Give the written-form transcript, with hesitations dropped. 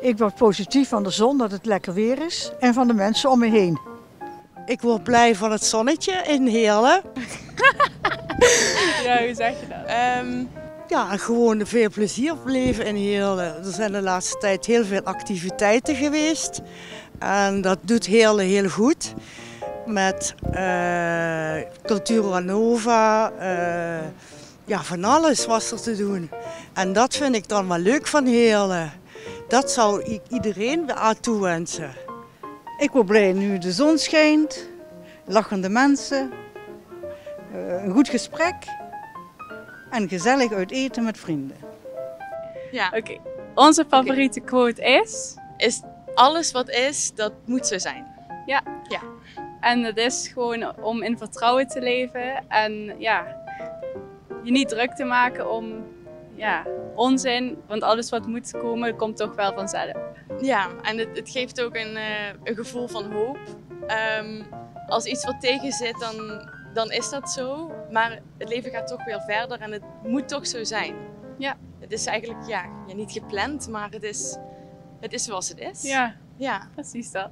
Ik word positief van de zon, dat het lekker weer is. En van de mensen om me heen. Ik word blij van het zonnetje in Heerlen. Ja, hoe zeg je dat? Ja, gewoon veel plezier beleven in Heerlen. Er zijn de laatste tijd heel veel activiteiten geweest. En dat doet Heerlen heel goed. Met Cultura Nova. Ja, van alles was er te doen. En dat vind ik dan wel leuk van Heerlen. Dat zou ik iedereen aan toewensen. Ik word blij nu de zon schijnt, lachende mensen, een goed gesprek en gezellig uit eten met vrienden. Ja, Oké. Onze favoriete quote is? alles wat is, dat moet zo zijn. En het is gewoon om in vertrouwen te leven en ja, je niet druk te maken om onzin, want alles wat moet komen, komt toch wel vanzelf. Ja, en het geeft ook een gevoel van hoop. Als iets wat tegen zit, dan is dat zo. Maar het leven gaat toch weer verder en het moet toch zo zijn. Ja. Het is eigenlijk niet gepland, maar het is zoals het is. Ja, Ja. precies dat.